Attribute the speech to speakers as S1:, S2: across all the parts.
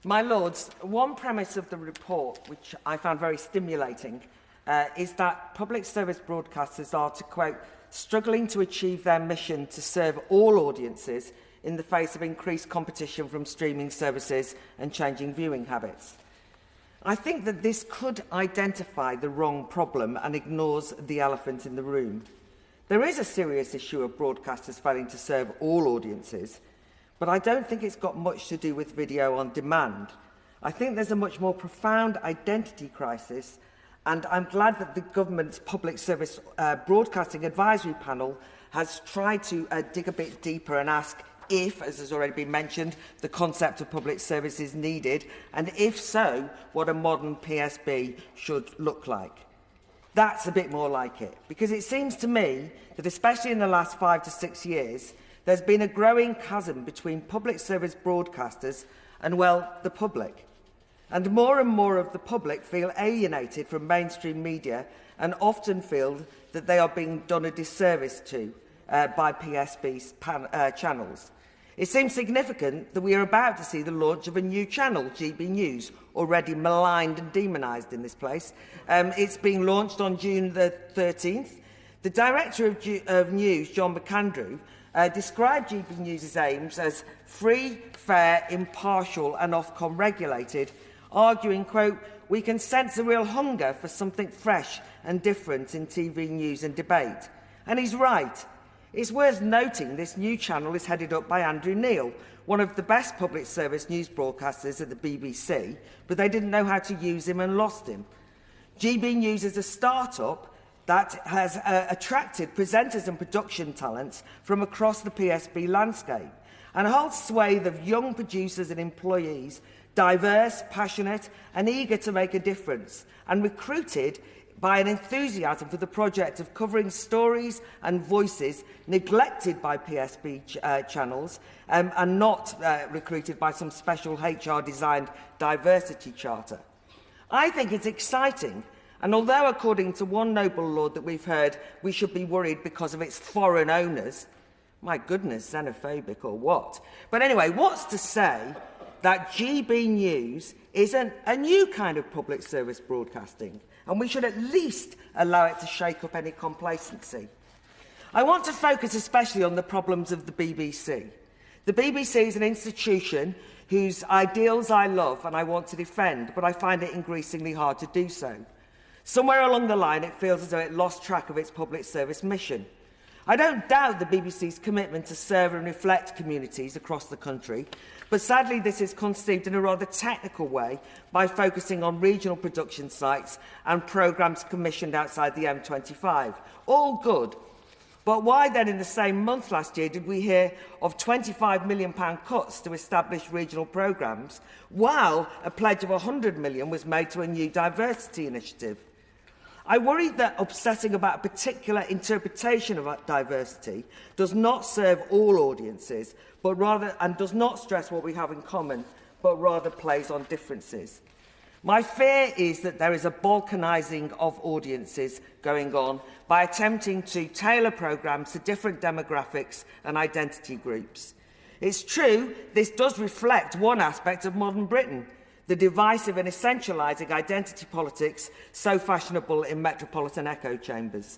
S1: My Lords, one premise of the report, which I found very stimulating, is that public service broadcasters are, to quote, struggling to achieve their mission to serve all audiences in the face of increased competition from streaming services and changing viewing habits. I think that this could identify the wrong problem and ignores the elephant in the room. There is a serious issue of broadcasters failing to serve all audiences, but I don't think it's got much to do with video on demand. I think there's a much more profound identity crisis, and I'm glad that the government's Public Service Broadcasting Advisory Panel has tried to dig a bit deeper and ask if, as has already been mentioned, the concept of public service is needed, and if so, what a modern PSB should look like. That's a bit more like it, because it seems to me that, especially in the last 5 to 6 years, there's been a growing chasm between public service broadcasters and, well, the public. And more of the public feel alienated from mainstream media and often feel that they are being done a disservice to by PSB's channels. It seems significant that we are about to see the launch of a new channel, GB News, already maligned and demonised in this place. It's being launched on June the 13th. The Director of News, John McAndrew, described GB News' aims as free, fair, impartial and Ofcom regulated, arguing, quote, "We can sense a real hunger for something fresh and different in TV news and debate." And he's right. It's worth noting this new channel is headed up by Andrew Neil, one of the best public service news broadcasters at the BBC, but they didn't know how to use him and lost him. GB News is a start-up that has attracted presenters and production talents from across the PSB landscape and a whole swathe of young producers and employees, diverse, passionate and eager to make a difference, and recruited by an enthusiasm for the project of covering stories and voices neglected by PSB channels and not recruited by some special HR-designed diversity charter. I think it's exciting, and although, according to one noble lord that we've heard, we should be worried because of its foreign owners, my goodness, xenophobic or what? But anyway, what's to say that GB News isn't a new kind of public service broadcasting, and we should at least allow it to shake up any complacency. I want to focus especially on the problems of the BBC. The BBC is an institution whose ideals I love and I want to defend, but I find it increasingly hard to do so. Somewhere along the line, it feels as though it lost track of its public service mission. I don't doubt the BBC's commitment to serve and reflect communities across the country, but sadly this is conceived in a rather technical way by focusing on regional production sites and programmes commissioned outside the M25. All good. But why then, in the same month last year, did we hear of £25 million cuts to establish regional programmes, while a pledge of £100 million was made to a new diversity initiative? I worry that obsessing about a particular interpretation of diversity does not serve all audiences, but rather, and does not stress what we have in common, but rather plays on differences. My fear is that there is a balkanising of audiences going on by attempting to tailor programmes to different demographics and identity groups. It's true, this does reflect one aspect of modern Britain, the divisive and essentialising identity politics so fashionable in metropolitan echo chambers.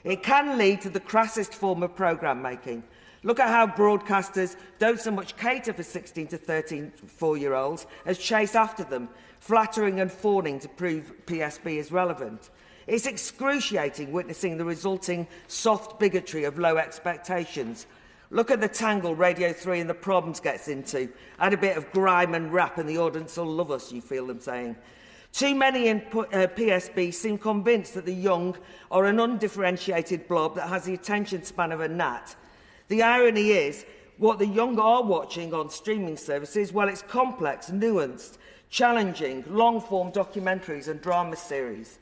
S1: It can lead to the crassest form of programme making. Look at how broadcasters don't so much cater for 16 to 13, 4-year-olds as chase after them, flattering and fawning to prove PSB is relevant. It's excruciating witnessing the resulting soft bigotry of low expectations. Look at the tangle Radio 3 and the Problems gets into. Add a bit of grime and rap and the audience will love us, you feel them saying. Too many in PSB seem convinced that the young are an undifferentiated blob that has the attention span of a gnat. The irony is, what the young are watching on streaming services, well, it's complex, nuanced, challenging, long-form documentaries and drama series.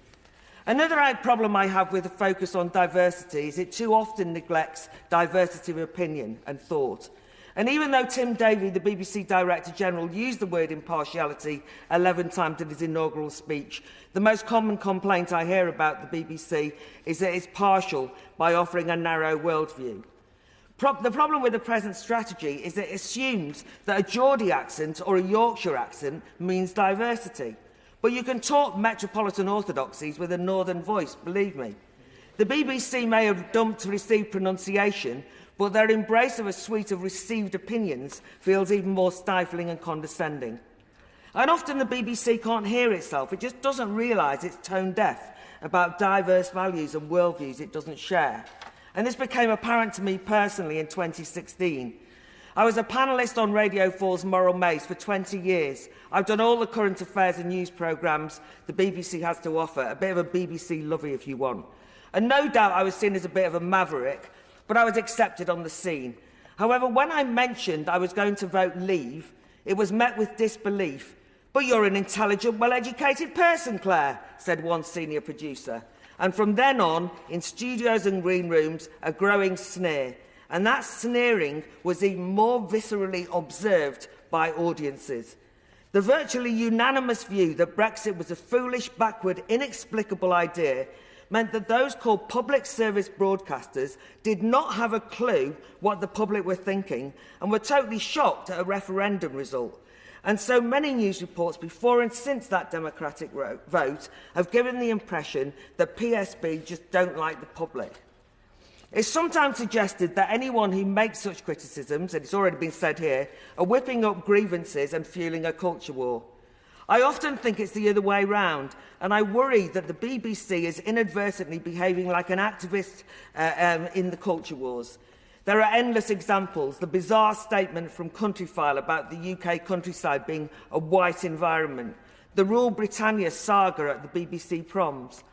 S1: Another problem I have with the focus on diversity is it too often neglects diversity of opinion and thought. And even though Tim Davie, the BBC Director General, used the word impartiality 11 times in his inaugural speech, the most common complaint I hear about the BBC is that it's partial by offering a narrow worldview. The problem with the present strategy is that it assumes that a Geordie accent or a Yorkshire accent means diversity. But you can talk metropolitan orthodoxies with a northern voice, believe me. The BBC may have dumped received pronunciation, but their embrace of a suite of received opinions feels even more stifling and condescending. And often the BBC can't hear itself. It just doesn't realise it's tone deaf about diverse values and worldviews it doesn't share. And this became apparent to me personally in 2016. I was a panellist on Radio 4's Moral Maze for 20 years. I've done all the current affairs and news programmes the BBC has to offer, a bit of a BBC lovey if you want. And no doubt I was seen as a bit of a maverick, but I was accepted on the scene. However, when I mentioned I was going to vote Leave, it was met with disbelief. "But you're an intelligent, well-educated person, Claire," said one senior producer. And from then on, in studios and green rooms, a growing sneer. And that sneering was even more viscerally observed by audiences. The virtually unanimous view that Brexit was a foolish, backward, inexplicable idea meant that those called public service broadcasters did not have a clue what the public were thinking and were totally shocked at a referendum result. And so many news reports before and since that democratic vote have given the impression that PSB just don't like the public. It's sometimes suggested that anyone who makes such criticisms, and it's already been said here, are whipping up grievances and fueling a culture war. I often think it's the other way round, and I worry that the BBC is inadvertently behaving like an activist in the culture wars. There are endless examples. The bizarre statement from Countryfile about the UK countryside being a white environment. The Rule Britannia saga at the BBC proms.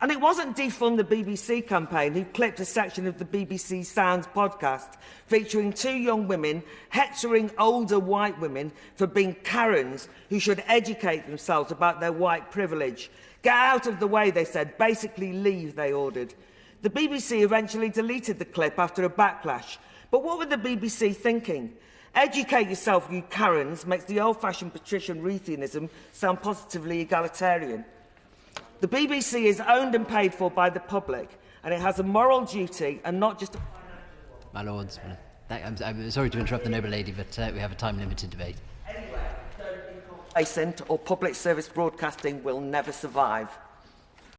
S1: And it wasn't Defund the BBC campaign who clipped a section of the BBC Sounds podcast featuring two young women hectoring older white women for being Karens who should educate themselves about their white privilege. Get out of the way, they said. Basically leave, they ordered. The BBC eventually deleted the clip after a backlash. But what were the BBC thinking? Educate yourself, you Karens, makes the old-fashioned patrician Reithianism sound positively egalitarian. The BBC is owned and paid for by the public, and it has a moral duty and not just a financial one.
S2: My Lords, I'm sorry to interrupt the noble lady, but we have a time-limited debate.
S1: Anyway, don't be complacent or public service broadcasting will never survive.